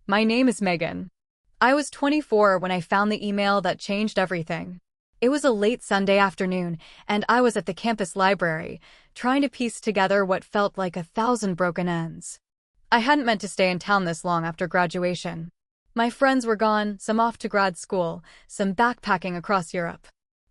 My name is Megan. I was 24 when I found the email that changed everything. It was a late Sunday afternoon, and I was at the campus library, trying to piece together what felt like 1,000 broken ends. I hadn't meant to stay in town this long after graduation. My friends were gone, some off to grad school, some backpacking across Europe.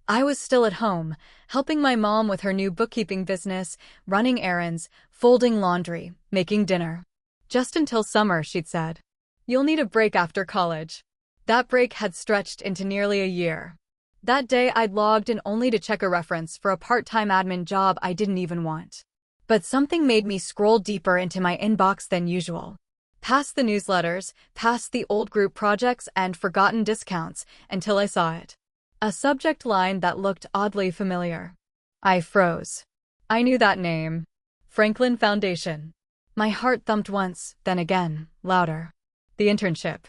I was still at home, helping my mom with her new bookkeeping business, running errands, folding laundry, making dinner. Just until summer, she'd said. You'll need a break after college. That break had stretched into nearly a year. That day I'd logged in only to check a reference for a part-time admin job I didn't even want. But something made me scroll deeper into my inbox than usual. Past the newsletters, past the old group projects and forgotten discounts, until I saw it. A subject line that looked oddly familiar. I froze. I knew that name. Franklin Foundation. My heart thumped once, then again, louder. The internship.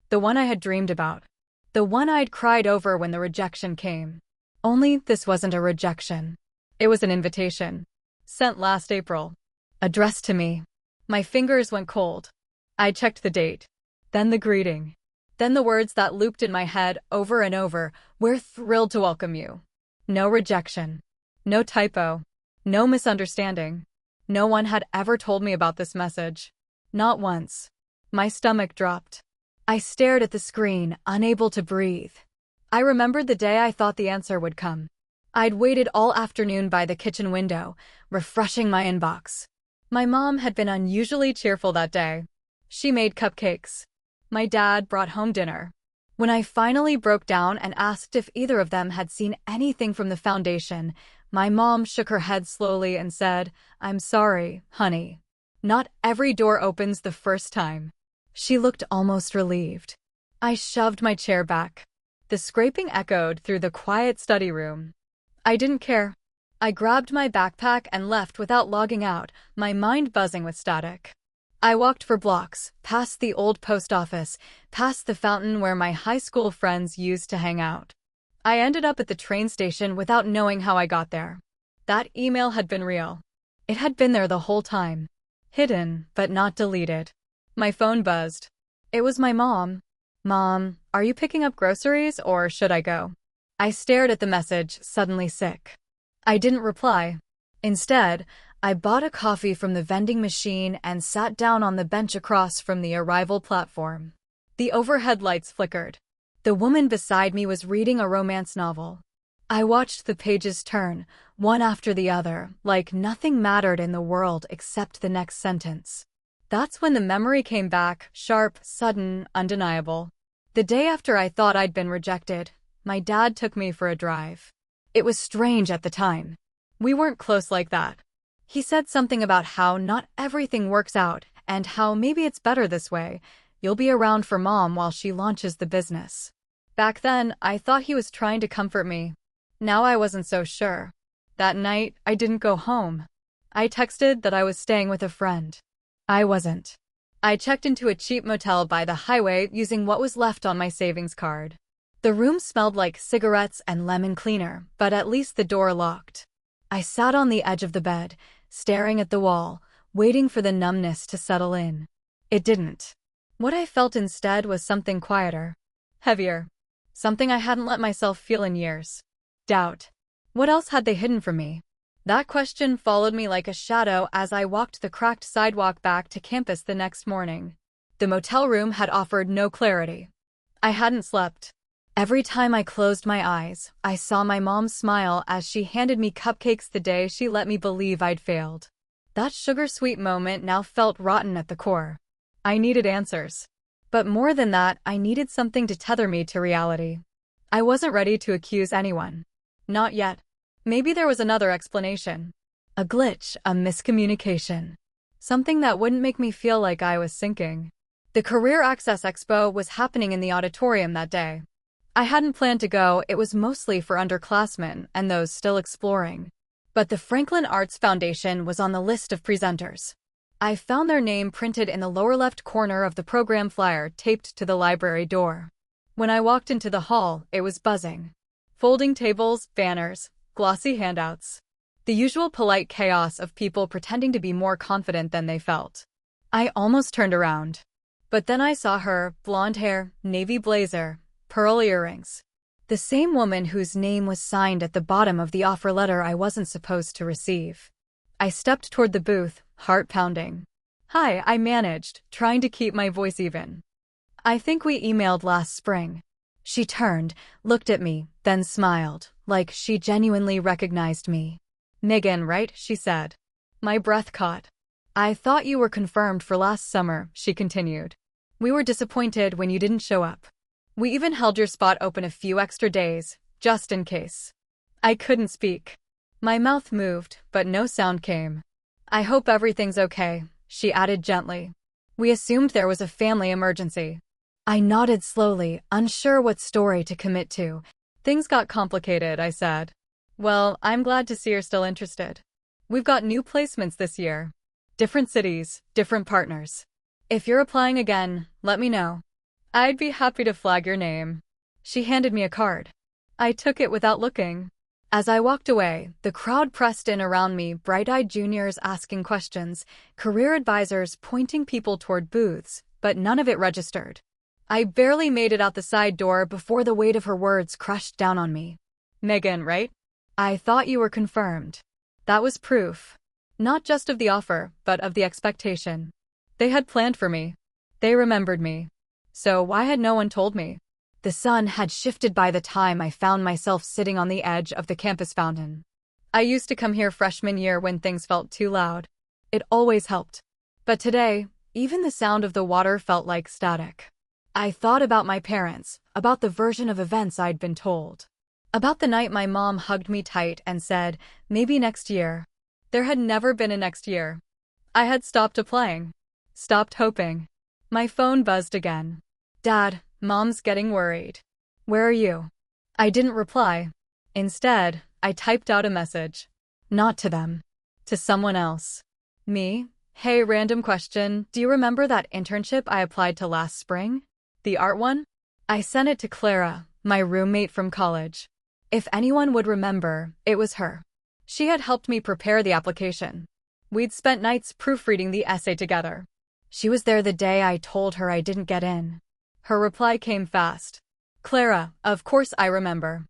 The one I had dreamed about. The one I'd cried over when the rejection came. Only this wasn't a rejection. It was an invitation. Sent last April. Addressed to me. My fingers went cold. I checked the date. Then the greeting. Then the words that looped in my head over and over. We're thrilled to welcome you. No rejection. No typo. No misunderstanding. No one had ever told me about this message. Not once. My stomach dropped. I stared at the screen, unable to breathe. I remembered the day I thought the answer would come. I'd waited all afternoon by the kitchen window, refreshing my inbox. My mom had been unusually cheerful that day. She made cupcakes. My dad brought home dinner. When I finally broke down and asked if either of them had seen anything from the foundation, my mom shook her head slowly and said, "I'm sorry, honey. Not every door opens the first time." She looked almost relieved. I shoved my chair back. The scraping echoed through the quiet study room. I didn't care. I grabbed my backpack and left without logging out, my mind buzzing with static. I walked for blocks, past the old post office, past the fountain where my high school friends used to hang out. I ended up at the train station without knowing how I got there. That email had been real. It had been there the whole time. Hidden, but not deleted. My phone buzzed. It was my mom. "Mom, are you picking up groceries or should I go?" I stared at the message, suddenly sick. I didn't reply. Instead, I bought a coffee from the vending machine and sat down on the bench across from the arrival platform. The overhead lights flickered. The woman beside me was reading a romance novel. I watched the pages turn, one after the other, like nothing mattered in the world except the next sentence. That's when the memory came back, sharp, sudden, undeniable. The day after I thought I'd been rejected, my dad took me for a drive. It was strange at the time. We weren't close like that. He said something about how not everything works out and how maybe it's better this way. You'll be around for mom while she launches the business. Back then, I thought he was trying to comfort me. Now I wasn't so sure. That night, I didn't go home. I texted that I was staying with a friend. I wasn't. I checked into a cheap motel by the highway using what was left on my savings card. The room smelled like cigarettes and lemon cleaner, but at least the door locked. I sat on the edge of the bed, staring at the wall, waiting for the numbness to settle in. It didn't. What I felt instead was something quieter. Heavier. Something I hadn't let myself feel in years. Doubt. What else had they hidden from me? That question followed me like a shadow as I walked the cracked sidewalk back to campus the next morning. The motel room had offered no clarity. I hadn't slept. Every time I closed my eyes, I saw my mom smile as she handed me cupcakes the day she let me believe I'd failed. That sugar-sweet moment now felt rotten at the core. I needed answers. But more than that, I needed something to tether me to reality. I wasn't ready to accuse anyone. Not yet. Maybe there was another explanation. A glitch, a miscommunication. Something that wouldn't make me feel like I was sinking. The Career Access Expo was happening in the auditorium that day. I hadn't planned to go, it was mostly for underclassmen and those still exploring. But the Franklin Arts Foundation was on the list of presenters. I found their name printed in the lower left corner of the program flyer taped to the library door. When I walked into the hall, it was buzzing. Folding tables, banners, glossy handouts. The usual polite chaos of people pretending to be more confident than they felt. I almost turned around. But then I saw her, blonde hair, navy blazer, pearl earrings. The same woman whose name was signed at the bottom of the offer letter I wasn't supposed to receive. I stepped toward the booth, heart pounding. "Hi," I managed, trying to keep my voice even. "I think we emailed last spring." She turned, looked at me, then smiled, like she genuinely recognized me. "Megan, right?" she said. My breath caught. "I thought you were confirmed for last summer," she continued. "We were disappointed when you didn't show up. We even held your spot open a few extra days, just in case." I couldn't speak. My mouth moved, but no sound came. "I hope everything's okay," she added gently. "We assumed there was a family emergency." I nodded slowly, unsure what story to commit to. "Things got complicated," I said. "Well, I'm glad to see you're still interested. We've got new placements this year. Different cities, different partners. If you're applying again, let me know. I'd be happy to flag your name." She handed me a card. I took it without looking. As I walked away, the crowd pressed in around me, bright-eyed juniors asking questions, career advisors pointing people toward booths, but none of it registered. I barely made it out the side door before the weight of her words crushed down on me. "Megan, right? I thought you were confirmed." That was proof. Not just of the offer, but of the expectation. They had planned for me. They remembered me. So why had no one told me? The sun had shifted by the time I found myself sitting on the edge of the campus fountain. I used to come here freshman year when things felt too loud. It always helped. But today, even the sound of the water felt like static. I thought about my parents, about the version of events I'd been told. About the night my mom hugged me tight and said, "Maybe next year." There had never been a next year. I had stopped applying. Stopped hoping. My phone buzzed again. "Dad, Mom's getting worried. Where are you?" I didn't reply. Instead, I typed out a message. Not to them. To someone else. "Me? Hey, random question. Do you remember that internship I applied to last spring? The art one?" I sent it to Clara, my roommate from college. If anyone would remember, it was her. She had helped me prepare the application. We'd spent nights proofreading the essay together. She was there the day I told her I didn't get in. Her reply came fast. "Clara, of course I remember.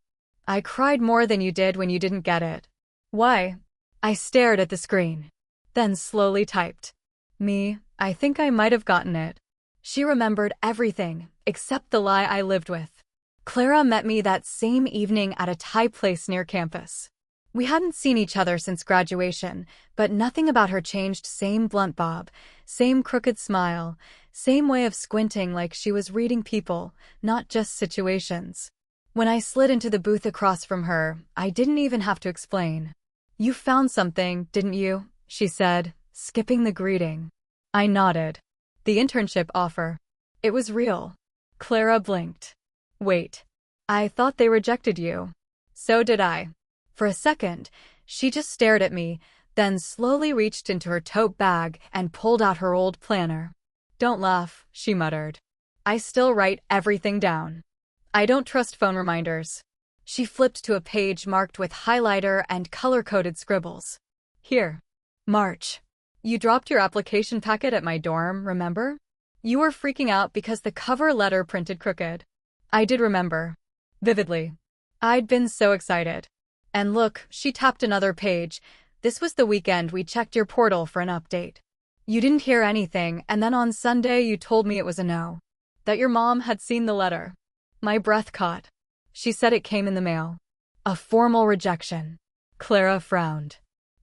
I cried more than you did when you didn't get it." "Why?" I stared at the screen. Then slowly typed. "Me, I think I might have gotten it." She remembered everything, except the lie I lived with. Clara met me that same evening at a Thai place near campus. We hadn't seen each other since graduation, but nothing about her changed. Same blunt bob, same crooked smile, same way of squinting like she was reading people, not just situations. When I slid into the booth across from her, I didn't even have to explain. "You found something, didn't you?" she said, skipping the greeting. I nodded. The internship offer. It was real. Clara blinked. "Wait. I thought they rejected you." So did I. For a second, she just stared at me, then slowly reached into her tote bag and pulled out her old planner. "Don't laugh," she muttered. "I still write everything down. I don't trust phone reminders." She flipped to a page marked with highlighter and color-coded scribbles. "Here. March. You dropped your application packet at my dorm, remember? You were freaking out because the cover letter printed crooked." I did remember. Vividly. I'd been so excited. "And look," she tapped another page. "This was the weekend we checked your portal for an update. You didn't hear anything, and then on Sunday you told me it was a no. That your mom had seen the letter." My breath caught. She said it came in the mail. A formal rejection. Clara frowned.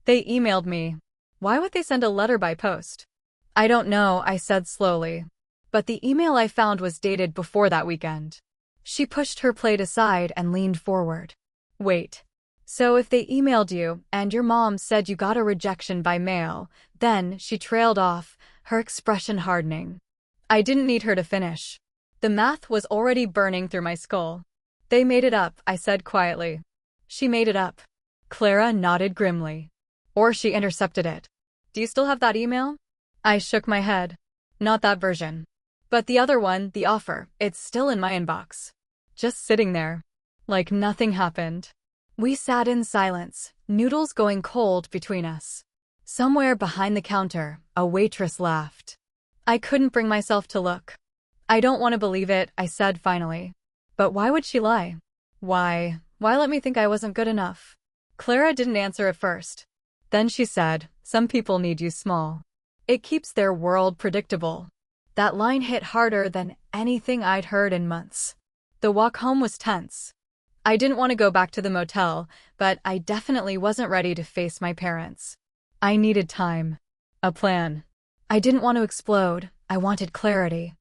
"They emailed me. Why would they send a letter by post?" "I don't know," I said slowly. "But the email I found was dated before that weekend." She pushed her plate aside and leaned forward. "Wait. So if they emailed you, and your mom said you got a rejection by mail," then she trailed off, her expression hardening. I didn't need her to finish. The math was already burning through my skull. "They made it up," I said quietly. "She made it up." Clara nodded grimly. "Or she intercepted it. Do you still have that email?" I shook my head. "Not that version. But the other one, the offer, it's still in my inbox. Just sitting there. Like nothing happened." We sat in silence, noodles going cold between us. Somewhere behind the counter, a waitress laughed. I couldn't bring myself to look. I don't want to believe it, I said finally. But why would she lie? Why let me think I wasn't good enough? Clara didn't answer at first. Then she said, some people need you small. It keeps their world predictable. That line hit harder than anything I'd heard in months. The walk home was tense. I didn't want to go back to the motel, but I definitely wasn't ready to face my parents. I needed time. A plan. I didn't want to explode. I wanted clarity.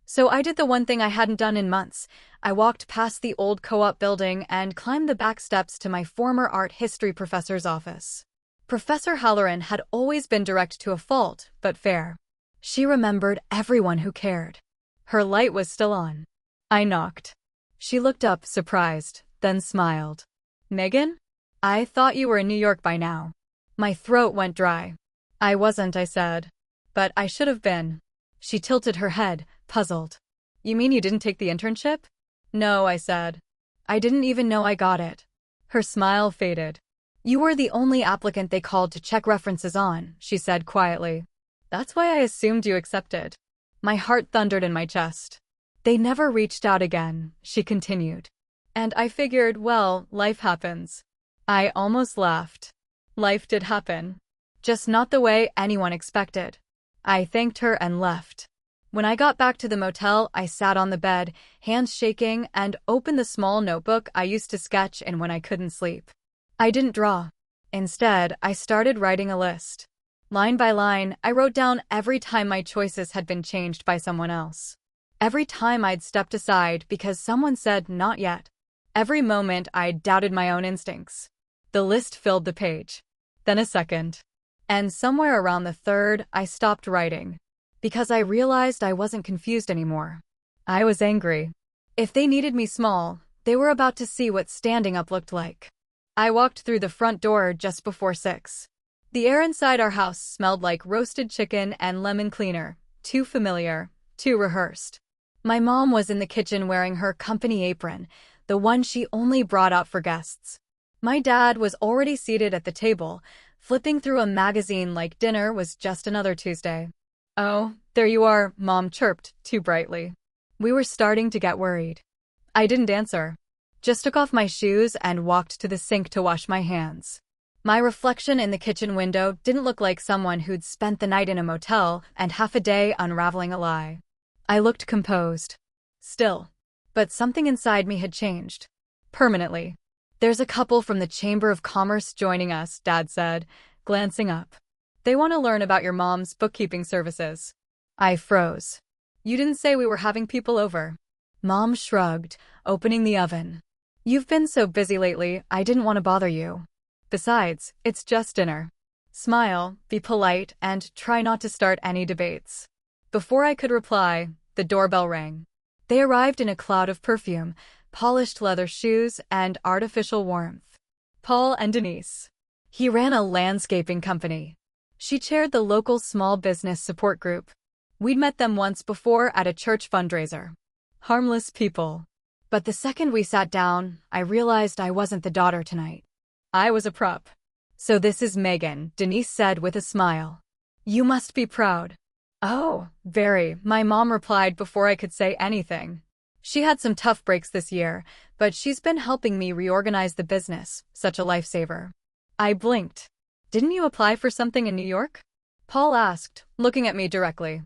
So I did the one thing I hadn't done in months. I walked past the old co-op building and climbed the back steps to my former art history professor's office. Professor Halloran had always been direct to a fault, but fair. She remembered everyone who cared. Her light was still on. I knocked. She looked up, surprised, then smiled. Megan? I thought you were in New York by now. My throat went dry. I wasn't, I said. But I should have been. She tilted her head, puzzled. You mean you didn't take the internship? No, I said. I didn't even know I got it. Her smile faded. You were the only applicant they called to check references on, she said quietly. That's why I assumed you accepted. My heart thundered in my chest. They never reached out again, she continued. And I figured, well, life happens. I almost laughed. Life did happen. Just not the way anyone expected. I thanked her and left. When I got back to the motel, I sat on the bed, hands shaking, and opened the small notebook I used to sketch in when I couldn't sleep. I didn't draw. Instead, I started writing a list. Line by line, I wrote down every time my choices had been changed by someone else. Every time I'd stepped aside because someone said not yet. Every moment I'd doubted my own instincts. The list filled the page. Then a second. And somewhere around the third, I stopped writing. Because I realized I wasn't confused anymore. I was angry. If they needed me small, they were about to see what standing up looked like. I walked through the front door just before 6. The air inside our house smelled like roasted chicken and lemon cleaner, too familiar, too rehearsed. My mom was in the kitchen wearing her company apron, the one she only brought out for guests. My dad was already seated at the table, flipping through a magazine like dinner was just another Tuesday. Oh, there you are, Mom chirped, too brightly. We were starting to get worried. I didn't answer. Just took off my shoes and walked to the sink to wash my hands. My reflection in the kitchen window didn't look like someone who'd spent the night in a motel and half a day unraveling a lie. I looked composed. Still. But something inside me had changed. Permanently. There's a couple from the Chamber of Commerce joining us, Dad said, glancing up. They want to learn about your mom's bookkeeping services. I froze. You didn't say we were having people over. Mom shrugged, opening the oven. You've been so busy lately, I didn't want to bother you. Besides, it's just dinner. Smile, be polite, and try not to start any debates. Before I could reply, the doorbell rang. They arrived in a cloud of perfume, polished leather shoes, and artificial warmth. Paul and Denise. He ran a landscaping company. She chaired the local small business support group. We'd met them once before at a church fundraiser. Harmless people. But the second we sat down, I realized I wasn't the daughter tonight. I was a prop. So this is Megan, Denise said with a smile. You must be proud. Oh, very, my mom replied before I could say anything. She had some tough breaks this year, but she's been helping me reorganize the business, such a lifesaver. I blinked. Didn't you apply for something in New York? Paul asked, looking at me directly.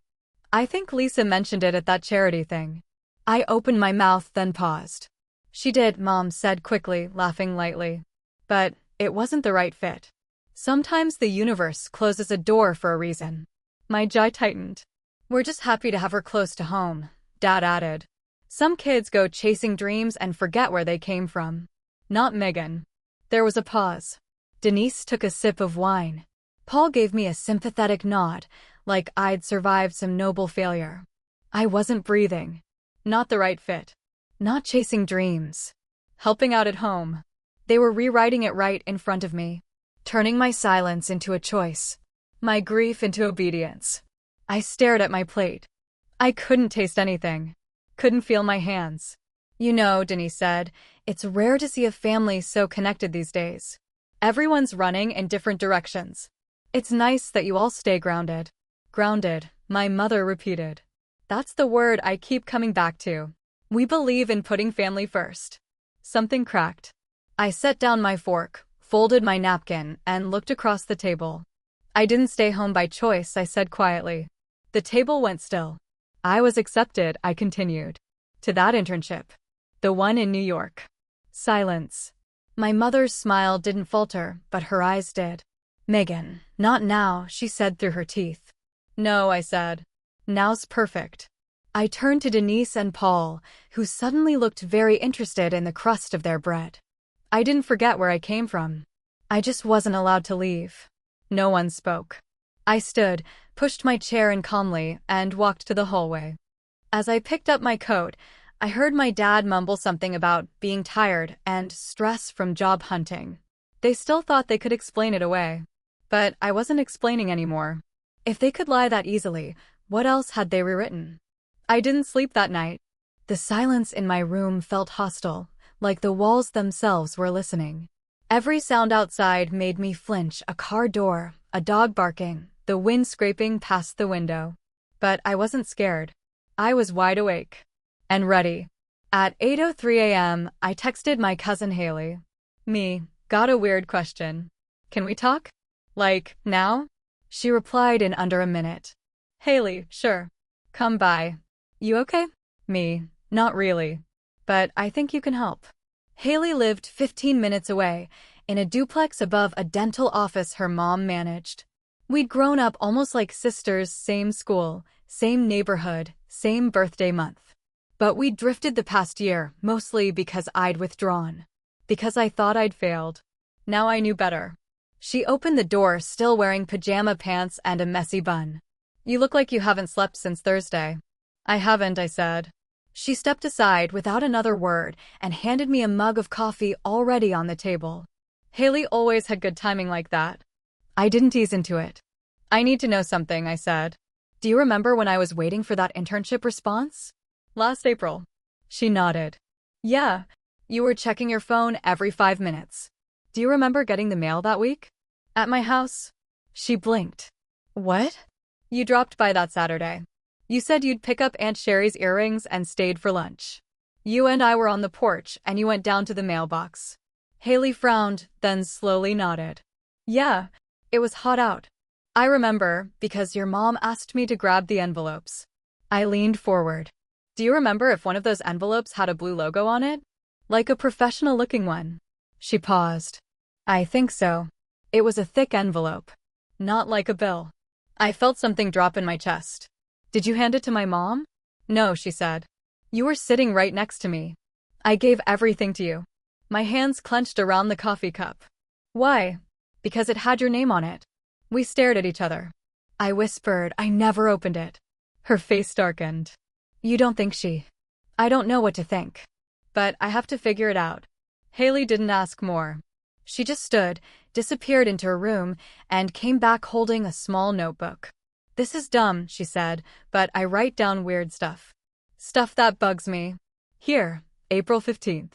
I think Lisa mentioned it at that charity thing. I opened my mouth, then paused. She did, Mom said quickly, laughing lightly. But it wasn't the right fit. Sometimes the universe closes a door for a reason. My jaw tightened. We're just happy to have her close to home, Dad added. Some kids go chasing dreams and forget where they came from. Not Megan. There was a pause. Denise took a sip of wine. Paul gave me a sympathetic nod, like I'd survived some noble failure. I wasn't breathing. Not the right fit. Not chasing dreams. Helping out at home. They were rewriting it right in front of me. Turning my silence into a choice. My grief into obedience. I stared at my plate. I couldn't taste anything. Couldn't feel my hands. You know, Denise said, it's rare to see a family so connected these days. Everyone's running in different directions. It's nice that you all stay grounded. Grounded, My mother repeated. That's the word I keep coming back to. We believe in putting family first. Something cracked. I set down my fork, folded my napkin, and looked across the table. I didn't stay home by choice, I said quietly. The table went still. I was accepted, I continued. To that internship. The one in New York. Silence. My mother's smile didn't falter, but her eyes did. Megan, not now, she said through her teeth. No, I said. Now's perfect. I turned to Denise and Paul, who suddenly looked very interested in the crust of their bread. I didn't forget where I came from. I just wasn't allowed to leave. No one spoke. I stood, pushed my chair in calmly, and walked to the hallway. As I picked up my coat, I heard my dad mumble something about being tired and stress from job hunting. They still thought they could explain it away. But I wasn't explaining anymore. If they could lie that easily, what else had they rewritten? I didn't sleep that night. The silence in my room felt hostile, like the walls themselves were listening. Every sound outside made me flinch: a car door, a dog barking, the wind scraping past the window. But I wasn't scared. I was wide awake. And ready. At 8:03 a.m., I texted my cousin Haley. Got a weird question. Can we talk? Like, now? She replied in under a minute. Haley, sure. Come by. You okay? Not really. But I think you can help. Haley lived 15 minutes away, in a duplex above a dental office her mom managed. We'd grown up almost like sisters, same school, same neighborhood, same birthday month. But we drifted the past year, mostly because I'd withdrawn. Because I thought I'd failed. Now I knew better. She opened the door, still wearing pajama pants and a messy bun. You look like you haven't slept since Thursday. I haven't, I said. She stepped aside without another word and handed me a mug of coffee already on the table. Haley always had good timing like that. I didn't ease into it. I need to know something, I said. Do you remember when I was waiting for that internship response? Last April. She nodded. Yeah, you were checking your phone every 5 minutes. Do you remember getting the mail that week? At my house? She blinked. What? You dropped by that Saturday. You said you'd pick up Aunt Sherry's earrings and stayed for lunch. You and I were on the porch and you went down to the mailbox. Haley frowned, then slowly nodded. Yeah, it was hot out. I remember, because your mom asked me to grab the envelopes. I leaned forward. Do you remember if one of those envelopes had a blue logo on it? Like a professional-looking one. She paused. I think so. It was a thick envelope. Not like a bill. I felt something drop in my chest. Did you hand it to my mom? No, she said. You were sitting right next to me. I gave everything to you. My hands clenched around the coffee cup. Why? Because it had your name on it. We stared at each other. I whispered, I never opened it. Her face darkened. You don't think she... I don't know what to think. But I have to figure it out. Haley didn't ask more. She just stood, disappeared into her room, and came back holding a small notebook. This is dumb, she said, but I write down weird stuff. Stuff that bugs me. Here, April 15th.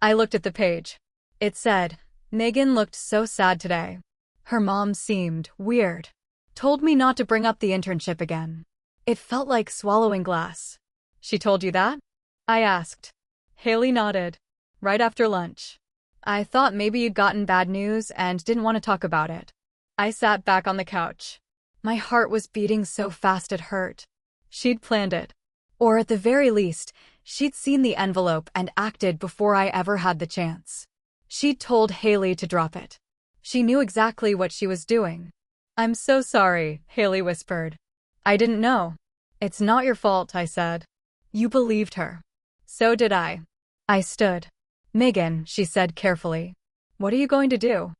I looked at the page. It said, Megan looked so sad today. Her mom seemed weird. Told me not to bring up the internship again. It felt like swallowing glass. She told you that? I asked. Haley nodded. Right after lunch. I thought maybe you'd gotten bad news and didn't want to talk about it. I sat back on the couch. My heart was beating so fast it hurt. She'd planned it. Or at the very least, she'd seen the envelope and acted before I ever had the chance. She'd told Haley to drop it. She knew exactly what she was doing. I'm so sorry, Haley whispered. I didn't know. It's not your fault, I said. You believed her. So did I. I stood. Megan, she said carefully. What are you going to do?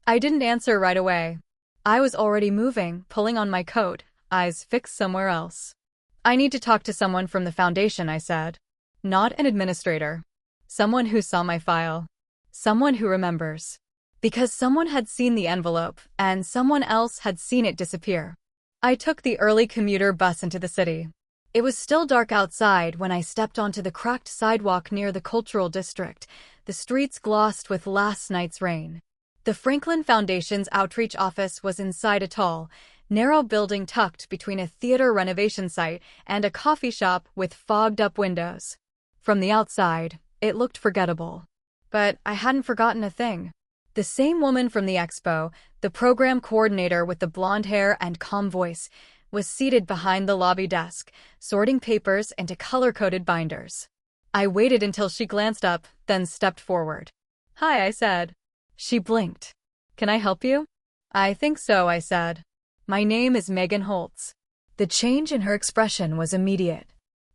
I didn't answer right away. I was already moving, pulling on my coat, eyes fixed somewhere else. I need to talk to someone from the foundation, I said. Not an administrator. Someone who saw my file. Someone who remembers. Because someone had seen the envelope, and someone else had seen it disappear. I took the early commuter bus into the city. It was still dark outside when I stepped onto the cracked sidewalk near the cultural district, the streets glossed with last night's rain. The Franklin Foundation's outreach office was inside a tall, narrow building tucked between a theater renovation site and a coffee shop with fogged-up windows. From the outside, it looked forgettable. But I hadn't forgotten a thing. The same woman from the expo, the program coordinator with the blonde hair and calm voice, was seated behind the lobby desk, sorting papers into color-coded binders. I waited until she glanced up, then stepped forward. "Hi," I said. She blinked. "Can I help you?" "I think so," I said. "My name is Megan Holtz." The change in her expression was immediate.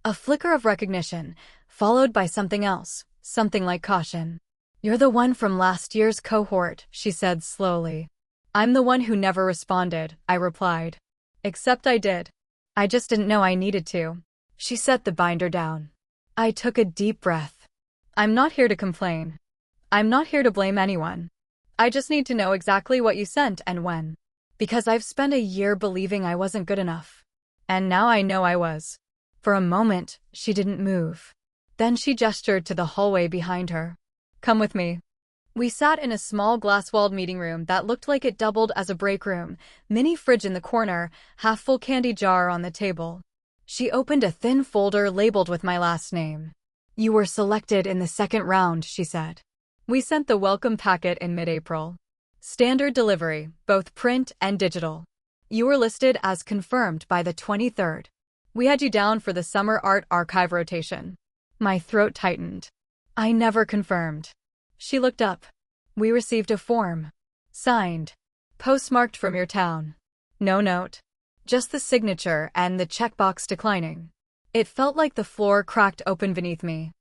A flicker of recognition, followed by something else, something like caution. "You're the one from last year's cohort," she said slowly. "I'm the one who never responded," I replied. "Except I did. I just didn't know I needed to." She set the binder down. I took a deep breath. "I'm not here to complain. I'm not here to blame anyone. I just need to know exactly what you sent and when. Because I've spent a year believing I wasn't good enough. And now I know I was." For a moment, she didn't move. Then she gestured to the hallway behind her. "Come with me." We sat in a small glass-walled meeting room that looked like it doubled as a break room, mini fridge in the corner, half-full candy jar on the table. She opened a thin folder labeled with my last name. "You were selected in the second round," she said. "We sent the welcome packet in mid-April. Standard delivery, both print and digital. You were listed as confirmed by the 23rd. We had you down for the summer art archive rotation." My throat tightened. "I never confirmed." She looked up. "We received a form. Signed. Postmarked from your town. No note. Just the signature and the checkbox declining." It felt like the floor cracked open beneath me.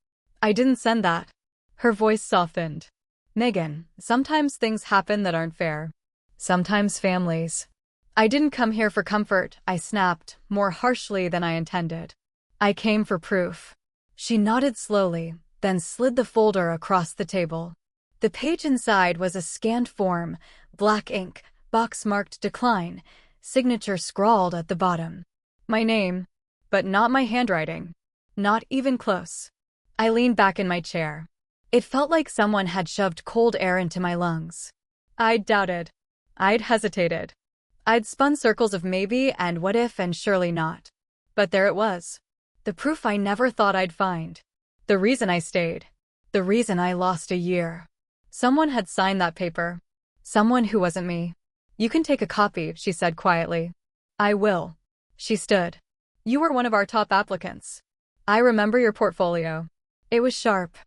"I didn't send that." Her voice softened. "Megan, sometimes things happen that aren't fair. Sometimes families." "I didn't come here for comfort," I snapped, more harshly than I intended. "I came for proof." She nodded slowly, then slid the folder across the table. The page inside was a scanned form, black ink, box marked decline, signature scrawled at the bottom. My name, but not my handwriting. Not even close. I leaned back in my chair. It felt like someone had shoved cold air into my lungs. I'd doubted. I'd hesitated. I'd spun circles of maybe and what if and surely not. But there it was. The proof I never thought I'd find. The reason I stayed. The reason I lost a year. Someone had signed that paper. Someone who wasn't me. "You can take a copy," she said quietly. "I will." She stood. "You were one of our top applicants. I remember your portfolio. It was sharp.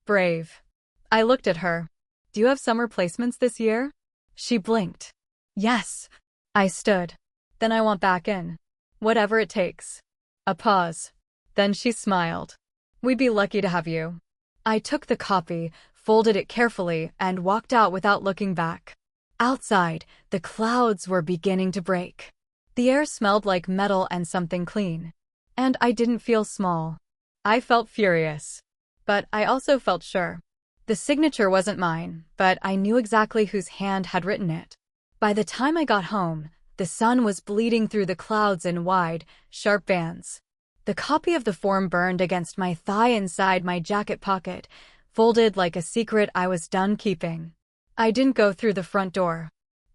Brave." I looked at her. "Do you have summer placements this year?" She blinked. "Yes." I stood. "Then I want back in. Whatever it takes." A pause. Then she smiled. "We'd be lucky to have you." I took the copy, folded it carefully, and walked out without looking back. Outside, the clouds were beginning to break. The air smelled like metal and something clean. And I didn't feel small. I felt furious. But I also felt sure. The signature wasn't mine, but I knew exactly whose hand had written it. By the time I got home, the sun was bleeding through the clouds in wide, sharp bands. The copy of the form burned against my thigh inside my jacket pocket, folded like a secret I was done keeping. I didn't go through the front door.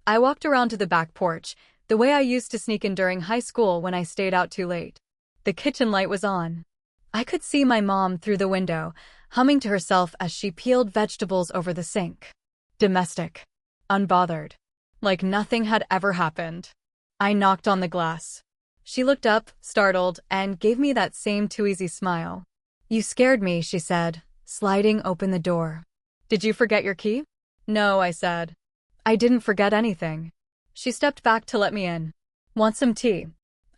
I walked around to the back porch, the way I used to sneak in during high school when I stayed out too late. The kitchen light was on. I could see my mom through the window, humming to herself as she peeled vegetables over the sink. Domestic. Unbothered. Like nothing had ever happened. I knocked on the glass. She looked up, startled, and gave me that same too-easy smile. "You scared me," she said, sliding open the door. "Did you forget your key?" "No," I said. "I didn't forget anything." She stepped back to let me in. "Want some tea?"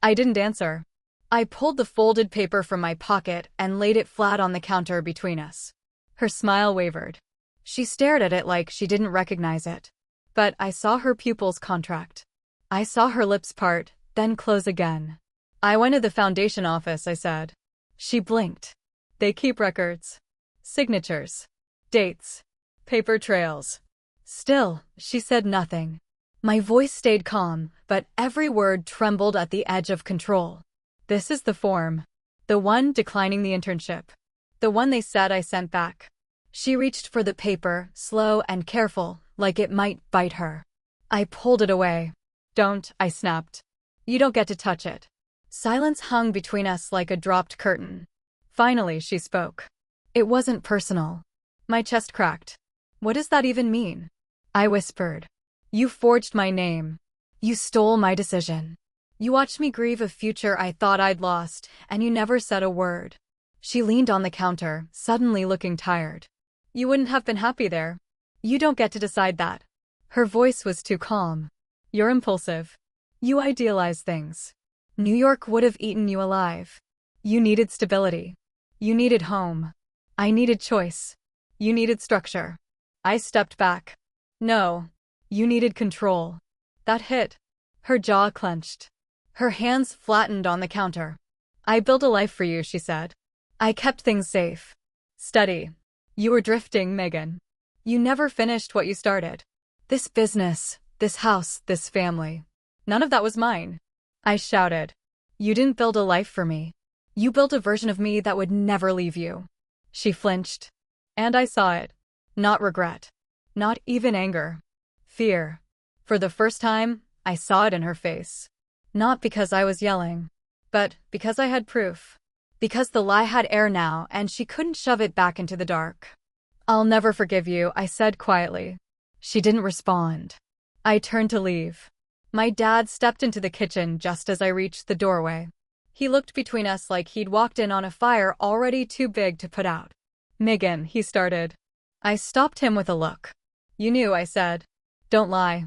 I didn't answer. I pulled the folded paper from my pocket and laid it flat on the counter between us. Her smile wavered. She stared at it like she didn't recognize it. But I saw her pupils contract. I saw her lips part, then close again. "I went to the foundation office," I said. She blinked. "They keep records. Signatures. Dates. Paper trails." Still, she said nothing. My voice stayed calm, but every word trembled at the edge of control. "This is the form. The one declining the internship. The one they said I sent back." She reached for the paper, slow and careful, like it might bite her. I pulled it away. Don't, I snapped. You don't get to touch it. Silence hung between us like a dropped curtain. Finally, she spoke. It wasn't personal. My chest cracked. What does that even mean? I whispered. You forged my name. You stole my decision. You watched me grieve a future I thought I'd lost, and you never said a word. She leaned on the counter, suddenly looking tired. You wouldn't have been happy there. You don't get to decide that. Her voice was too calm. You're impulsive. You idealize things. New York would have eaten you alive. You needed stability. You needed home. I needed choice. You needed structure. I stepped back. No. You needed control. That hit. Her jaw clenched. Her hands flattened on the counter. I built a life for you, she said. I kept things safe. Steady. You were drifting, Megan. You never finished what you started. This business, this house, this family. None of that was mine. I shouted. You didn't build a life for me. You built a version of me that would never leave you. She flinched. And I saw it. Not regret. Not even anger. Fear. For the first time, I saw it in her face. Not because I was yelling, but because I had proof. Because the lie had air now, and she couldn't shove it back into the dark. I'll never forgive you, I said quietly. She didn't respond. I turned to leave. My dad stepped into the kitchen just as I reached the doorway. He looked between us like he'd walked in on a fire already too big to put out. Megan, he started. I stopped him with a look. You knew, I said. Don't lie.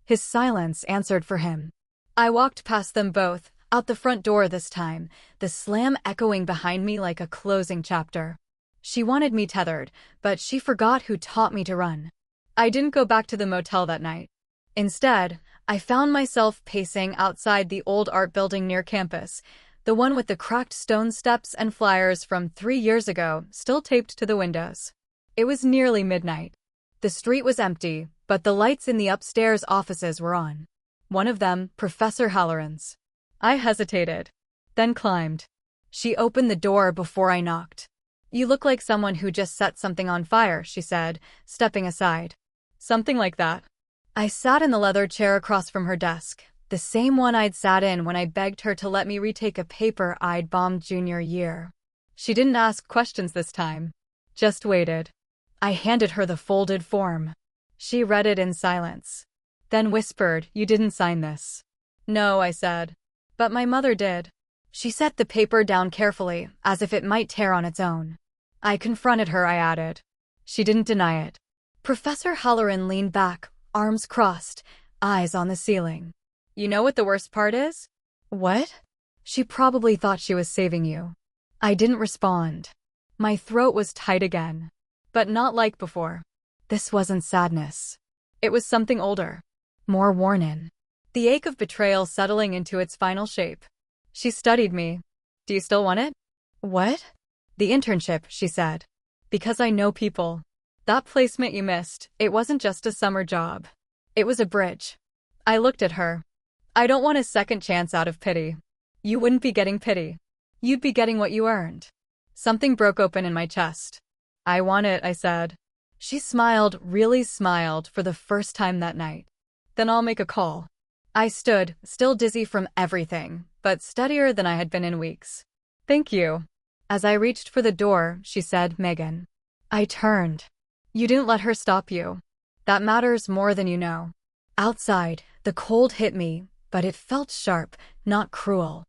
His silence answered for him. I walked past them both, out the front door this time, the slam echoing behind me like a closing chapter. She wanted me tethered, but she forgot who taught me to run. I didn't go back to the motel that night. Instead, I found myself pacing outside the old art building near campus, the one with the cracked stone steps and flyers from 3 years ago still taped to the windows. It was nearly midnight. The street was empty, but the lights in the upstairs offices were on. One of them, Professor Halloran's. I hesitated, then climbed. She opened the door before I knocked. You look like someone who just set something on fire, she said, stepping aside. Something like that. I sat in the leather chair across from her desk, the same one I'd sat in when I begged her to let me retake a paper I'd bombed junior year. She didn't ask questions this time, just waited. I handed her the folded form. She read it in silence. Then whispered, You didn't sign this. No, I said. But my mother did. She set the paper down carefully, as if it might tear on its own. I confronted her, I added. She didn't deny it. Professor Halloran leaned back, arms crossed, eyes on the ceiling. You know what the worst part is? What? She probably thought she was saving you. I didn't respond. My throat was tight again. But not like before. This wasn't sadness. It was something older. More worn in. The ache of betrayal settling into its final shape. She studied me. Do you still want it? What? The internship, she said. Because I know people. That placement you missed, it wasn't just a summer job. It was a bridge. I looked at her. I don't want a second chance out of pity. You wouldn't be getting pity. You'd be getting what you earned. Something broke open in my chest. I want it, I said. She smiled, really smiled, for the first time that night. Then I'll make a call. I stood, still dizzy from everything, but steadier than I had been in weeks. Thank you. As I reached for the door, she said, Megan. I turned. You didn't let her stop you. That matters more than you know. Outside, the cold hit me, but it felt sharp, not cruel.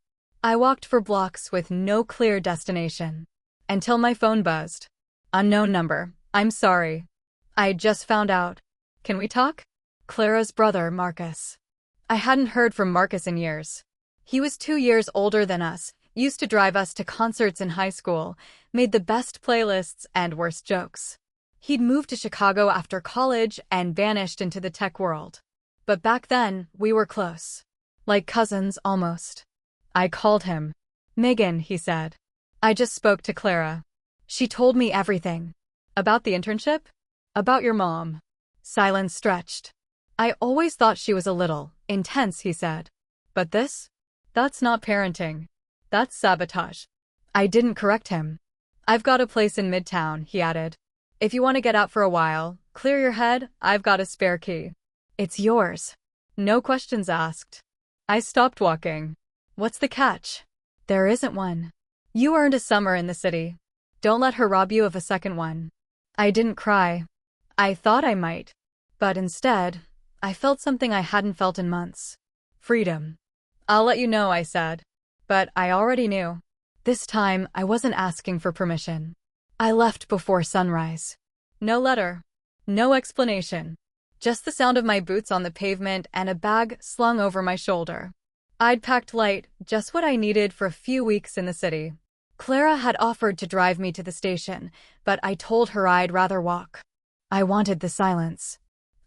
I walked for blocks with no clear destination. Until my phone buzzed. Unknown number. I'm sorry. I just found out. Can we talk? Clara's brother, Marcus. I hadn't heard from Marcus in years. He was 2 years older than us, used to drive us to concerts in high school, made the best playlists and worst jokes. He'd moved to Chicago after college and vanished into the tech world. But back then, we were close. Like cousins, almost. I called him. Megan, he said. I just spoke to Clara. She told me everything. About the internship? About your mom. Silence stretched. I always thought she was a little intense, he said. But this? That's not parenting. That's sabotage. I didn't correct him. I've got a place in Midtown, he added. If you want to get out for a while, clear your head, I've got a spare key. It's yours. No questions asked. I stopped walking. What's the catch? There isn't one. You earned a summer in the city. Don't let her rob you of a second one. I didn't cry. I thought I might. But instead, I felt something I hadn't felt in months. Freedom. I'll let you know, I said. But I already knew. This time, I wasn't asking for permission. I left before sunrise. No letter. No explanation. Just the sound of my boots on the pavement and a bag slung over my shoulder. I'd packed light, just what I needed for a few weeks in the city. Clara had offered to drive me to the station, but I told her I'd rather walk. I wanted the silence.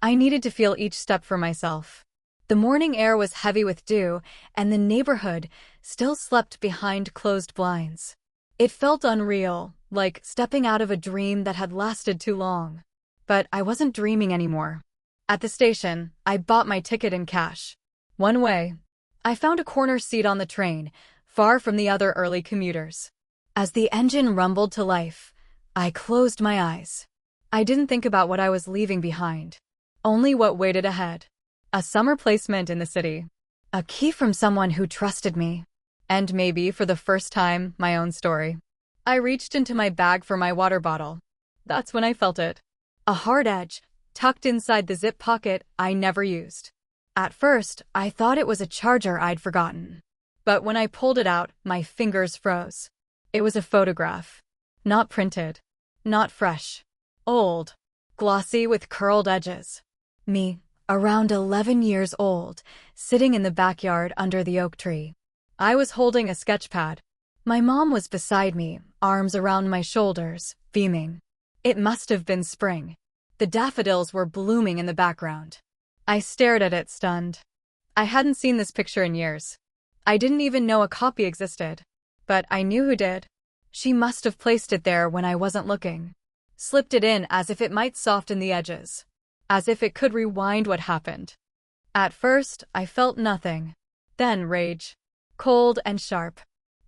I needed to feel each step for myself. The morning air was heavy with dew, and the neighborhood still slept behind closed blinds. It felt unreal, like stepping out of a dream that had lasted too long. But I wasn't dreaming anymore. At the station, I bought my ticket in cash. One way. I found a corner seat on the train, far from the other early commuters. As the engine rumbled to life, I closed my eyes. I didn't think about what I was leaving behind. Only what waited ahead. A summer placement in the city. A key from someone who trusted me. And maybe, for the first time, my own story. I reached into my bag for my water bottle. That's when I felt it. A hard edge, tucked inside the zip pocket I never used. At first, I thought it was a charger I'd forgotten. But when I pulled it out, my fingers froze. It was a photograph. Not printed. Not fresh. Old. Glossy with curled edges. Me, around 11 years old, sitting in the backyard under the oak tree. I was holding a sketch pad. My mom was beside me, arms around my shoulders, beaming. It must have been spring. The daffodils were blooming in the background. I stared at it, stunned. I hadn't seen this picture in years. I didn't even know a copy existed. But I knew who did. She must have placed it there when I wasn't looking. Slipped it in as if it might soften the edges. As if it could rewind what happened. At first, I felt nothing. Then rage. Cold and sharp.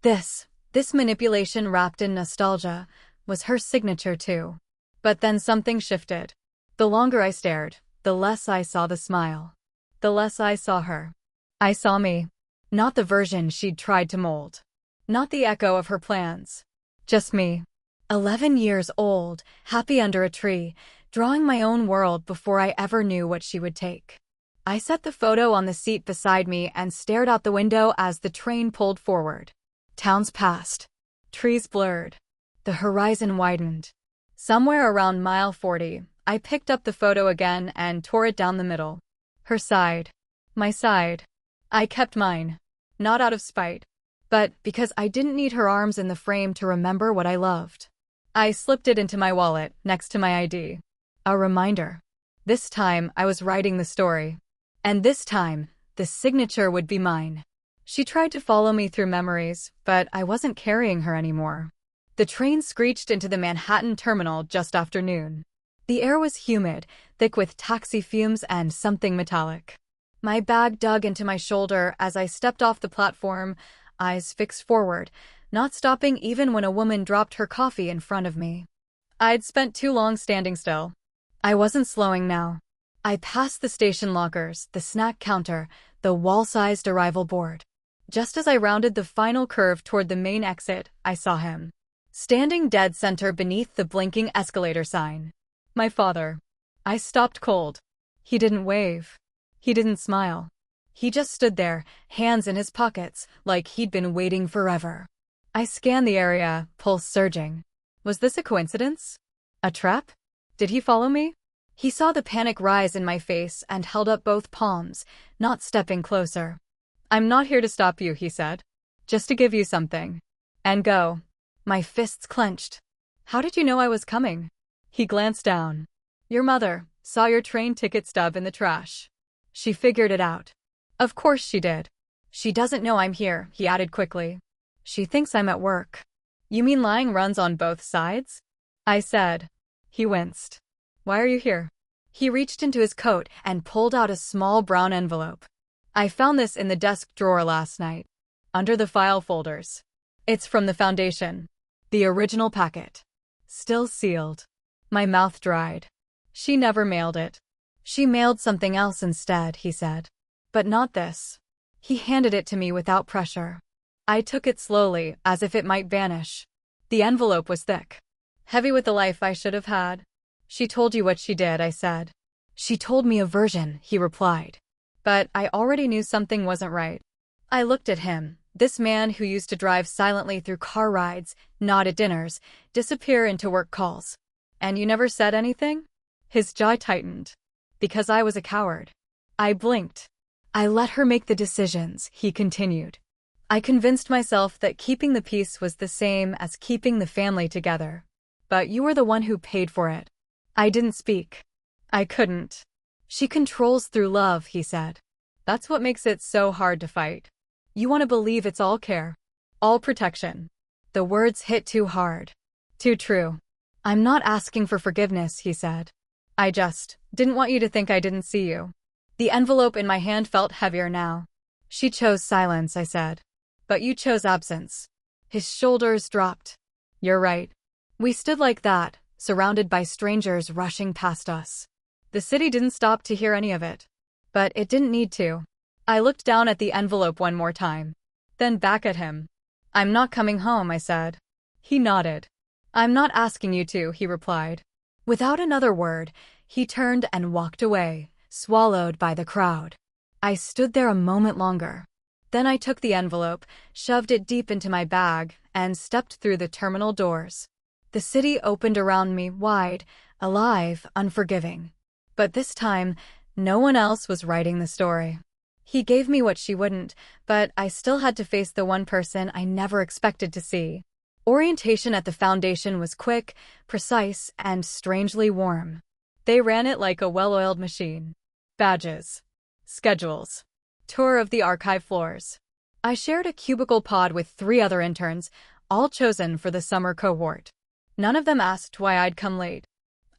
This manipulation wrapped in nostalgia, was her signature too. But then something shifted. The longer I stared, the less I saw the smile. The less I saw her. I saw me. Not the version she'd tried to mold. Not the echo of her plans. Just me. 11 years old, happy under a tree, drawing my own world before I ever knew what she would take. I set the photo on the seat beside me and stared out the window as the train pulled forward. Towns passed. Trees blurred. The horizon widened. Somewhere around mile 40, I picked up the photo again and tore it down the middle. Her side. My side. I kept mine. Not out of spite, but because I didn't need her arms in the frame to remember what I loved. I slipped it into my wallet, next to my ID. A reminder. This time, I was writing the story. And this time, the signature would be mine. She tried to follow me through memories, but I wasn't carrying her anymore. The train screeched into the Manhattan terminal just after noon. The air was humid, thick with taxi fumes and something metallic. My bag dug into my shoulder as I stepped off the platform, eyes fixed forward, not stopping even when a woman dropped her coffee in front of me. I'd spent too long standing still. I wasn't slowing now. I passed the station lockers, the snack counter, the wall-sized arrival board. Just as I rounded the final curve toward the main exit, I saw him. Standing dead center beneath the blinking escalator sign. My father. I stopped cold. He didn't wave. He didn't smile. He just stood there, hands in his pockets, like he'd been waiting forever. I scanned the area, pulse surging. Was this a coincidence? A trap? Did he follow me? He saw the panic rise in my face and held up both palms, not stepping closer. I'm not here to stop you, he said. Just to give you something. And go. My fists clenched. How did you know I was coming? He glanced down. Your mother saw your train ticket stub in the trash. She figured it out. Of course she did. She doesn't know I'm here, he added quickly. She thinks I'm at work. You mean lying runs on both sides? I said. He winced. Why are you here? He reached into his coat and pulled out a small brown envelope. I found this in the desk drawer last night. Under the file folders. It's from the foundation. The original packet. Still sealed. My mouth dried. She never mailed it. She mailed something else instead, he said. But not this. He handed it to me without pressure. I took it slowly, as if it might vanish. The envelope was thick. Heavy with the life I should have had. She told you what she did, I said. She told me a version, he replied. But I already knew something wasn't right. I looked at him, this man who used to drive silently through car rides, nod at dinners, disappear into work calls. And you never said anything? His jaw tightened. Because I was a coward. I blinked. I let her make the decisions, he continued. I convinced myself that keeping the peace was the same as keeping the family together. But you were the one who paid for it. I didn't speak. I couldn't. She controls through love, he said. That's what makes it so hard to fight. You want to believe it's all care. All protection. The words hit too hard. Too true. I'm not asking for forgiveness, he said. I just didn't want you to think I didn't see you. The envelope in my hand felt heavier now. She chose silence, I said. But you chose absence. His shoulders dropped. You're right. We stood like that, surrounded by strangers rushing past us. The city didn't stop to hear any of it. But it didn't need to. I looked down at the envelope one more time. Then back at him. I'm not coming home, I said. He nodded. I'm not asking you to, he replied. Without another word, he turned and walked away, swallowed by the crowd. I stood there a moment longer. Then I took the envelope, shoved it deep into my bag, and stepped through the terminal doors. The city opened around me, wide, alive, unforgiving. But this time, no one else was writing the story. He gave me what she wouldn't, but I still had to face the one person I never expected to see. Orientation at the foundation was quick, precise, and strangely warm. They ran it like a well-oiled machine. Badges. Schedules. Tour of the archive floors. I shared a cubicle pod with 3 other interns, all chosen for the summer cohort. None of them asked why I'd come late.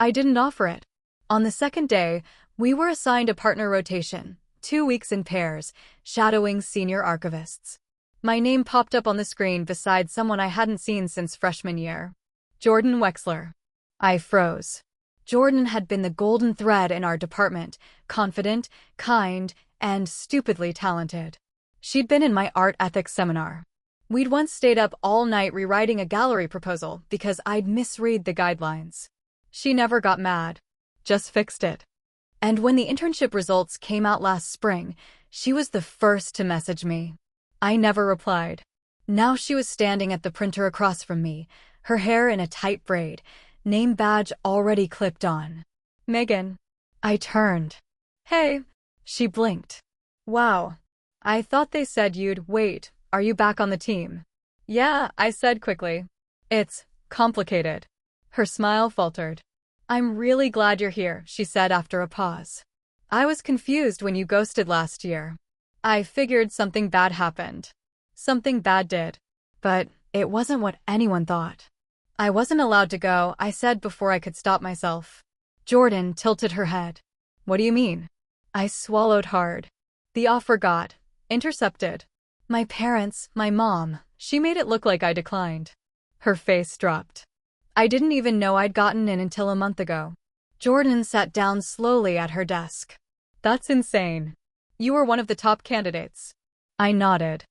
I didn't offer it. On the second day, we were assigned a partner rotation, 2 weeks in pairs, shadowing senior archivists. My name popped up on the screen beside someone I hadn't seen since freshman year. Jordan Wexler. I froze. Jordan had been the golden thread in our department, confident, kind, and stupidly talented. She'd been in my art ethics seminar. We'd once stayed up all night rewriting a gallery proposal because I'd misread the guidelines. She never got mad. Just fixed it. And when the internship results came out last spring, she was the first to message me. I never replied. Now she was standing at the printer across from me, her hair in a tight braid, name badge already clipped on. Megan. I turned. Hey. She blinked. Wow. I thought they said you'd wait. Are you back on the team? Yeah, I said quickly. It's complicated. Her smile faltered. I'm really glad you're here, she said after a pause. I was confused when you ghosted last year. I figured something bad happened. Something bad did. But it wasn't what anyone thought. I wasn't allowed to go, I said before I could stop myself. Jordan tilted her head. What do you mean? I swallowed hard. The offer got intercepted. My parents, my mom, she made it look like I declined. Her face dropped. I didn't even know I'd gotten in until a month ago. Jordan sat down slowly at her desk. That's insane. You were one of the top candidates. I nodded.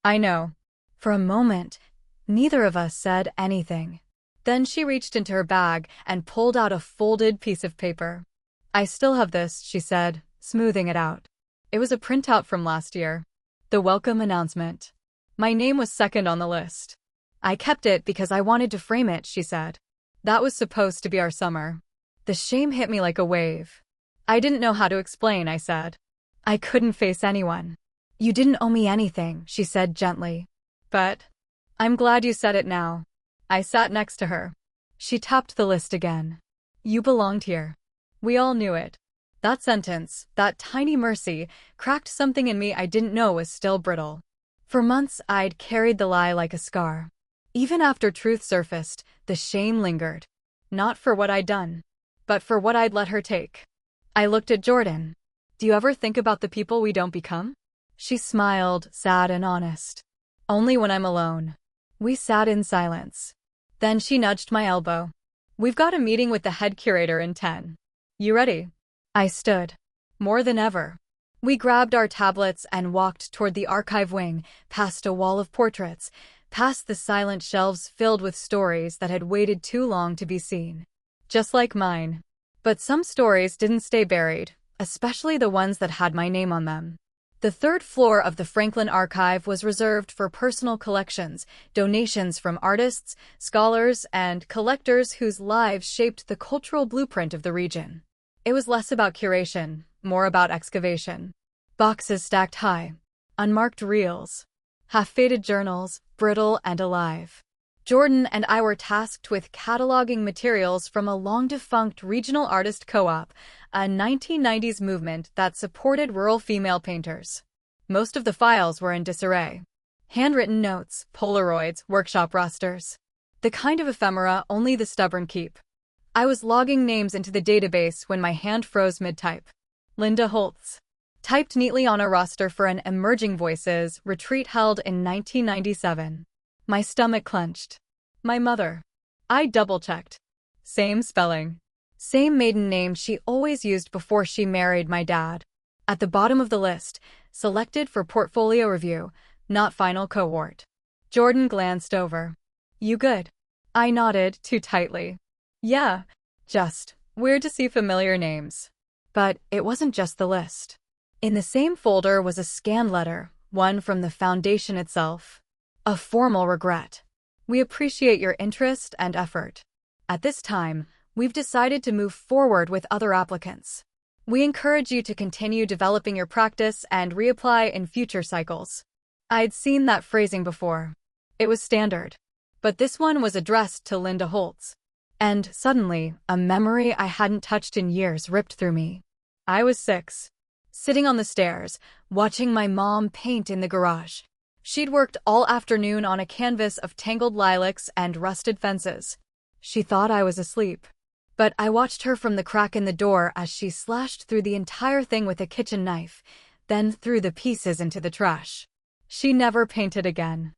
I know. For a moment, neither of us said anything. Then she reached into her bag and pulled out a folded piece of paper. I still have this, she said, smoothing it out. It was a printout from last year. The welcome announcement. My name was second on the list. I kept it because I wanted to frame it, she said. That was supposed to be our summer. The shame hit me like a wave. I didn't know how to explain, I said. I couldn't face anyone. You didn't owe me anything, she said gently. But I'm glad you said it now. I sat next to her. She tapped the list again. You belonged here. We all knew it. That sentence, that tiny mercy, cracked something in me I didn't know was still brittle. For months, I'd carried the lie like a scar. Even after truth surfaced, the shame lingered. Not for what I'd done, but for what I'd let her take. I looked at Jordan. Do you ever think about the people we don't become? She smiled, sad and honest. Only when I'm alone. We sat in silence. Then she nudged my elbow. We've got a meeting with the head curator in 10. You ready? I stood. More than ever. We grabbed our tablets and walked toward the archive wing, past a wall of portraits, past the silent shelves filled with stories that had waited too long to be seen. Just like mine. But some stories didn't stay buried, especially the ones that had my name on them. The third floor of the Franklin Archive was reserved for personal collections, donations from artists, scholars, and collectors whose lives shaped the cultural blueprint of the region. It was less about curation, more about excavation. Boxes stacked high, unmarked reels, half-faded journals, brittle and alive. Jordan and I were tasked with cataloging materials from a long-defunct regional artist co-op, a 1990s movement that supported rural female painters. Most of the files were in disarray. Handwritten notes, Polaroids, workshop rosters. The kind of ephemera only the stubborn keep. I was logging names into the database when my hand froze mid-type. Linda Holtz. Typed neatly on a roster for an Emerging Voices retreat held in 1997. My stomach clenched. My mother. I double-checked. Same spelling. Same maiden name she always used before she married my dad. At the bottom of the list, selected for portfolio review, not final cohort. Jordan glanced over. You good? I nodded too tightly. Yeah, just. Weird to see familiar names. But it wasn't just the list. In the same folder was a scanned letter, one from the foundation itself. A formal regret. We appreciate your interest and effort. At this time, we've decided to move forward with other applicants. We encourage you to continue developing your practice and reapply in future cycles. I'd seen that phrasing before. It was standard. But this one was addressed to Linda Holtz. And suddenly, a memory I hadn't touched in years ripped through me. I was 6. Sitting on the stairs, watching my mom paint in the garage. She'd worked all afternoon on a canvas of tangled lilacs and rusted fences. She thought I was asleep. But I watched her from the crack in the door as she slashed through the entire thing with a kitchen knife, then threw the pieces into the trash. She never painted again.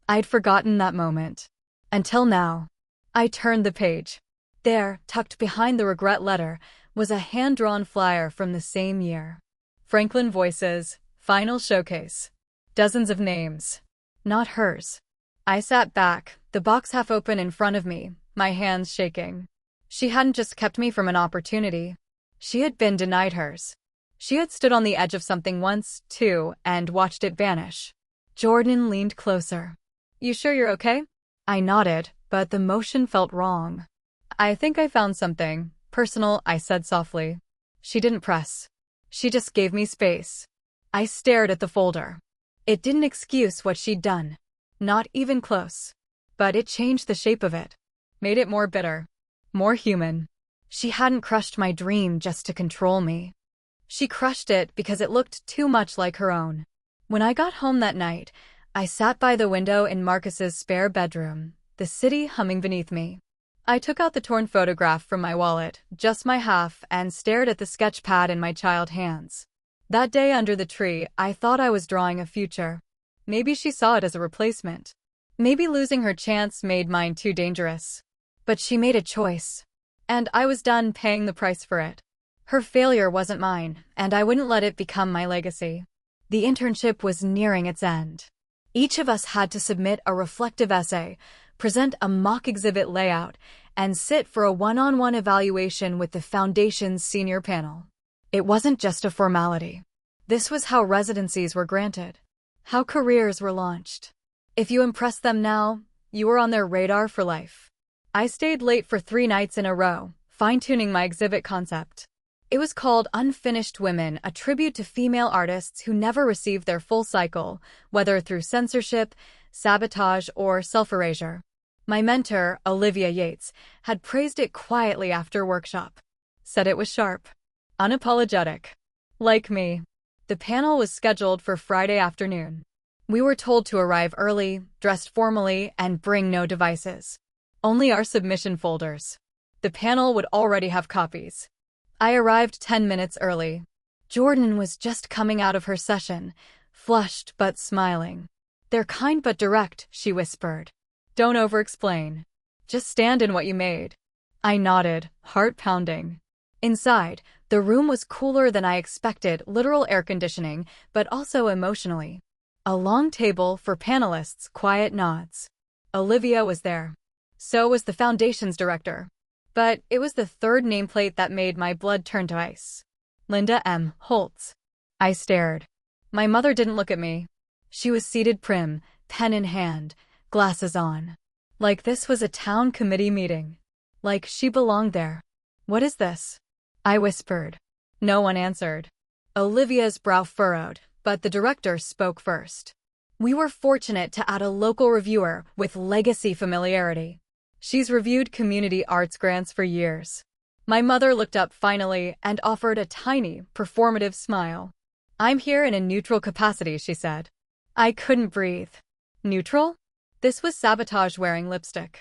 I'd forgotten that moment. Until now. I turned the page. There, tucked behind the regret letter, was a hand-drawn flyer from the same year. Franklin Voices, final showcase. Dozens of names. Not hers. I sat back, the box half open in front of me, my hands shaking. She hadn't just kept me from an opportunity. She had been denied hers. She had stood on the edge of something once, too, and watched it vanish. Jordan leaned closer. You sure you're okay? I nodded, but the motion felt wrong. I think I found something personal, I said softly. She didn't press. She just gave me space. I stared at the folder. It didn't excuse what she'd done. Not even close. But it changed the shape of it. Made it more bitter. More human. She hadn't crushed my dream just to control me. She crushed it because it looked too much like her own. When I got home that night, I sat by the window in Marcus's spare bedroom, the city humming beneath me. I took out the torn photograph from my wallet, just my half, and stared at the sketch pad in my child hands. That day under the tree, I thought I was drawing a future. Maybe she saw it as a replacement. Maybe losing her chance made mine too dangerous. But she made a choice. And I was done paying the price for it. Her failure wasn't mine, and I wouldn't let it become my legacy. The internship was nearing its end. Each of us had to submit a reflective essay, present a mock exhibit layout, and sit for a one-on-one evaluation with the Foundation's senior panel. It wasn't just a formality. This was how residencies were granted, how careers were launched. If you impressed them now, you were on their radar for life. I stayed late for 3 nights in a row, fine-tuning my exhibit concept. It was called Unfinished Women, a tribute to female artists who never received their full cycle, whether through censorship, sabotage, or self-erasure. My mentor, Olivia Yates, had praised it quietly after workshop. Said it was sharp. Unapologetic. Like me. The panel was scheduled for Friday afternoon. We were told to arrive early, dressed formally, and bring no devices. Only our submission folders. The panel would already have copies. I arrived 10 minutes early. Jordan was just coming out of her session, flushed but smiling. They're kind but direct, she whispered. Don't over-explain. Just stand in what you made. I nodded, heart pounding. Inside, The room was cooler than I expected, literal air conditioning, but also emotionally. A long table for panelists, quiet nods. Olivia was there. So was the foundation's director. But it was the third nameplate that made my blood turn to ice. Linda M. Holtz. I stared. My mother didn't look at me. She was seated prim, pen in hand, glasses on. Like this was a town committee meeting. Like she belonged there. What is this? I whispered. No one answered. Olivia's brow furrowed, but the director spoke first. We were fortunate to add a local reviewer with legacy familiarity. She's reviewed community arts grants for years. My mother looked up finally and offered a tiny, performative smile. I'm here in a neutral capacity, she said. I couldn't breathe. Neutral? This was sabotage wearing lipstick.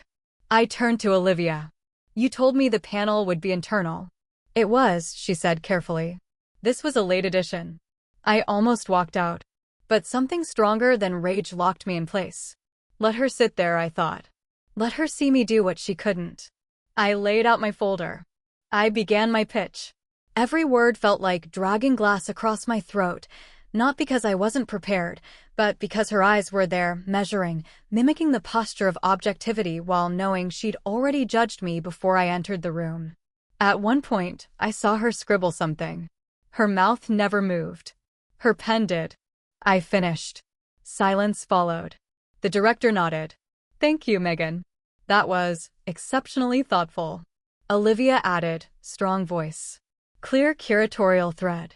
I turned to Olivia. You told me the panel would be internal. It was, she said carefully. This was a late edition. I almost walked out. But something stronger than rage locked me in place. Let her sit there, I thought. Let her see me do what she couldn't. I laid out my folder. I began my pitch. Every word felt like dragging glass across my throat, not because I wasn't prepared, but because her eyes were there, measuring, mimicking the posture of objectivity while knowing she'd already judged me before I entered the room. At one point, I saw her scribble something. Her mouth never moved. Her pen did. I finished. Silence followed. The director nodded. Thank you, Megan. That was exceptionally thoughtful. Olivia added, strong voice. Clear curatorial thread.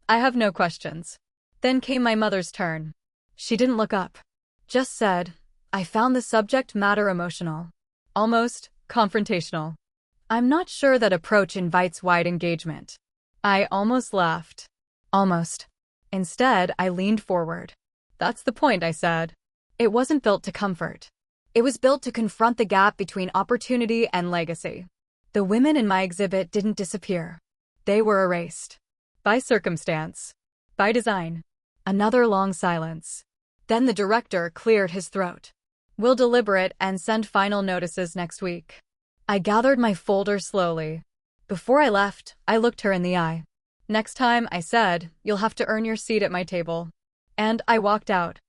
I have no questions. Then came my mother's turn. She didn't look up. Just said, I found the subject matter emotional. Almost confrontational. I'm not sure that approach invites wide engagement. I almost laughed. Almost. Instead, I leaned forward. That's the point, I said. It wasn't built to comfort. It was built to confront the gap between opportunity and legacy. The women in my exhibit didn't disappear. They were erased. By circumstance. By design. Another long silence. Then the director cleared his throat. We'll deliberate and send final notices next week. I gathered my folder slowly. Before I left, I looked her in the eye. Next time, I said, you'll have to earn your seat at my table. And I walked out.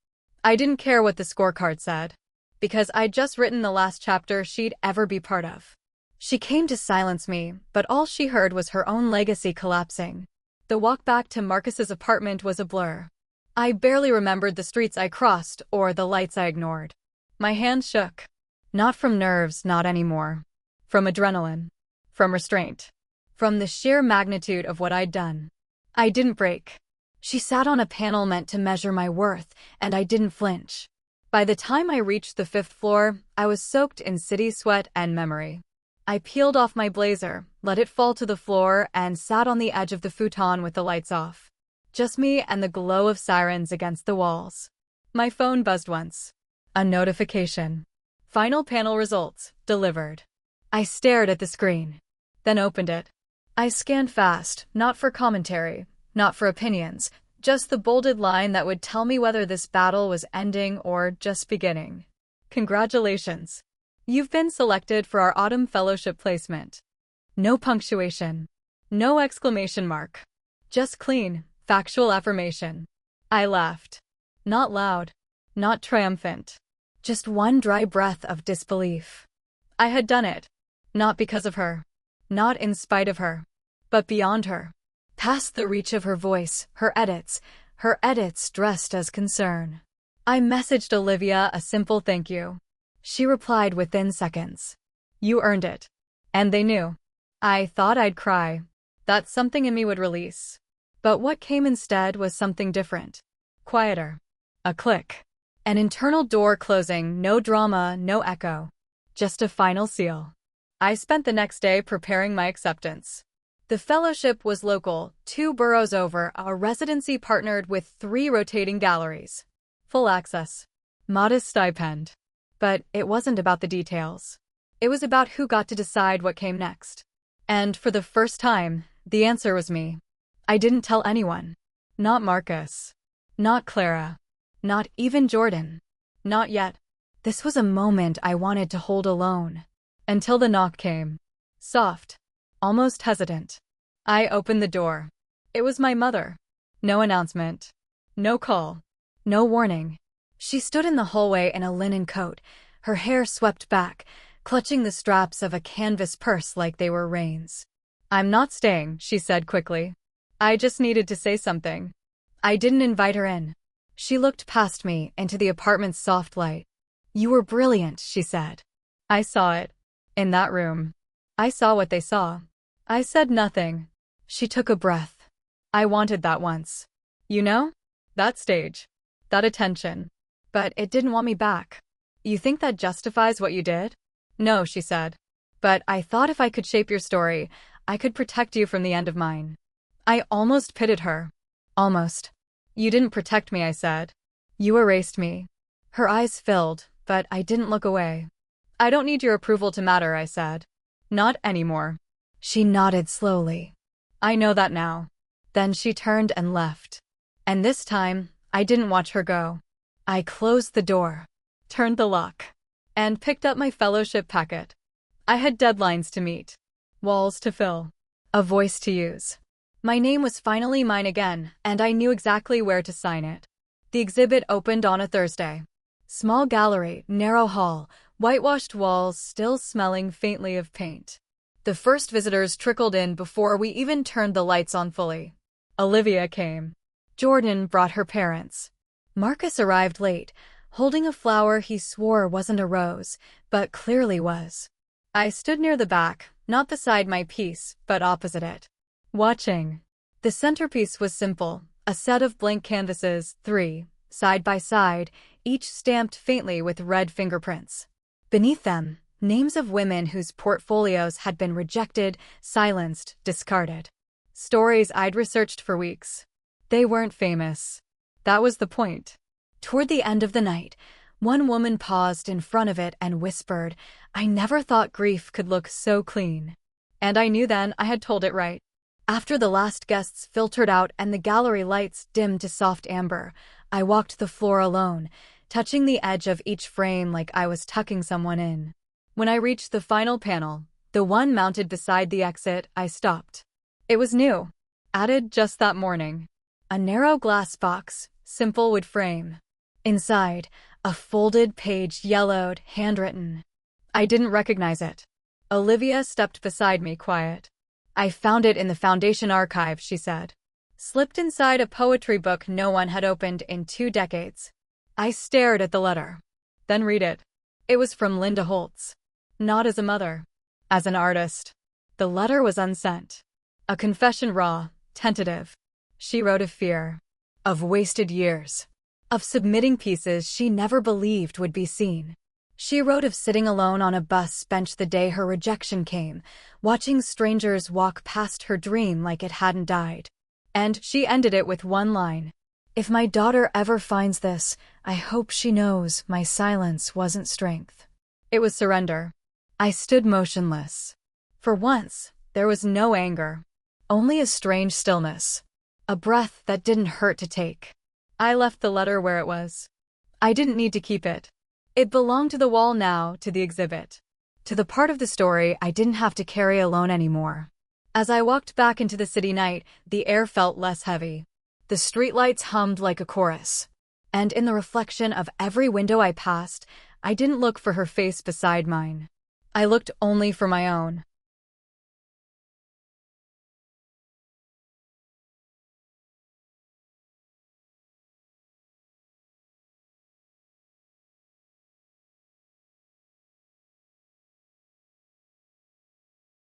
I didn't care what the scorecard said. Because I'd just written the last chapter she'd ever be part of. She came to silence me, but all she heard was her own legacy collapsing. The walk back to Marcus's apartment was a blur. I barely remembered the streets I crossed or the lights I ignored. My hands shook. Not from nerves, not anymore. From adrenaline. From restraint. From the sheer magnitude of what I'd done. I didn't break. She sat on a panel meant to measure my worth, and I didn't flinch. By the time I reached the 5th floor, I was soaked in city sweat and memory. I peeled off my blazer, let it fall to the floor, and sat on the edge of the futon with the lights off. Just me and the glow of sirens against the walls. My phone buzzed once. A notification. Final panel results, delivered. I stared at the screen. Then opened it. I scanned fast, not for commentary, not for opinions, just the bolded line that would tell me whether this battle was ending or just beginning. Congratulations. You've been selected for our Autumn Fellowship placement. No punctuation. No exclamation mark. Just clean, factual affirmation. I laughed. Not loud. Not triumphant. Just one dry breath of disbelief. I had done it. Not because of her. Not in spite of her. But beyond her. Past the reach of her voice, her edits dressed as concern. I messaged Olivia a simple thank you. She replied within seconds. You earned it. And they knew. I thought I'd cry. That something in me would release. But what came instead was something different. Quieter. A click. An internal door closing, no drama, no echo. Just a final seal. I spent the next day preparing my acceptance. The fellowship was local, 2 boroughs over, a residency partnered with 3 rotating galleries. Full access. Modest stipend. But it wasn't about the details. It was about who got to decide what came next. And for the first time, the answer was me. I didn't tell anyone. Not Marcus. Not Clara. Not even Jordan. Not yet. This was a moment I wanted to hold alone. Until the knock came. Soft. Almost hesitant. I opened the door. It was my mother. No announcement. No call. No warning. She stood in the hallway in a linen coat, her hair swept back, clutching the straps of a canvas purse like they were reins. "I'm not staying," she said quickly. "I just needed to say something." I didn't invite her in. She looked past me into the apartment's soft light. "You were brilliant," she said. I saw it. In that room. I saw what they saw. I said nothing. She took a breath. I wanted that once. You know? That stage. That attention. But it didn't want me back. "You think that justifies what you did?" "No," she said. "But I thought if I could shape your story, I could protect you from the end of mine." I almost pitted her. Almost. "You didn't protect me," I said. "You erased me." Her eyes filled, but I didn't look away. "I don't need your approval to matter," I said. "Not anymore." She nodded slowly. "I know that now." Then she turned and left. And this time, I didn't watch her go. I closed the door, turned the lock, and picked up my fellowship packet. I had deadlines to meet, walls to fill, a voice to use. My name was finally mine again, and I knew exactly where to sign it. The exhibit opened on a Thursday. Small gallery, narrow hall, whitewashed walls still smelling faintly of paint. The first visitors trickled in before we even turned the lights on fully. Olivia came. Jordan brought her parents. Marcus arrived late, holding a flower he swore wasn't a rose, but clearly was. I stood near the back, not beside my piece, but opposite it, watching. The centerpiece was simple, a set of blank canvases, 3, side by side, each stamped faintly with red fingerprints. Beneath them, names of women whose portfolios had been rejected, silenced, discarded. Stories I'd researched for weeks. They weren't famous. That was the point. Toward the end of the night, one woman paused in front of it and whispered, "I never thought grief could look so clean." And I knew then I had told it right. After the last guests filtered out and the gallery lights dimmed to soft amber, I walked the floor alone, touching the edge of each frame like I was tucking someone in. When I reached the final panel, the one mounted beside the exit, I stopped. It was new, added just that morning. A narrow glass box, simple wood frame. Inside, a folded page, yellowed, handwritten. I didn't recognize it. Olivia stepped beside me, quiet. "I found it in the Foundation archive," she said. Slipped inside a poetry book no one had opened in 2 decades. I stared at the letter. Then read it. It was from Linda Holtz. Not as a mother. As an artist. The letter was unsent. A confession, raw, tentative. She wrote of fear. Of wasted years. Of submitting pieces she never believed would be seen. She wrote of sitting alone on a bus bench the day her rejection came, watching strangers walk past her dream like it hadn't died. And she ended it with one line. "If my daughter ever finds this, I hope she knows my silence wasn't strength." It was surrender. I stood motionless. For once, there was no anger. Only a strange stillness. A breath that didn't hurt to take. I left the letter where it was. I didn't need to keep it. It belonged to the wall now, to the exhibit. To the part of the story I didn't have to carry alone anymore. As I walked back into the city night, the air felt less heavy. The streetlights hummed like a chorus. And in the reflection of every window I passed, I didn't look for her face beside mine. I looked only for my own.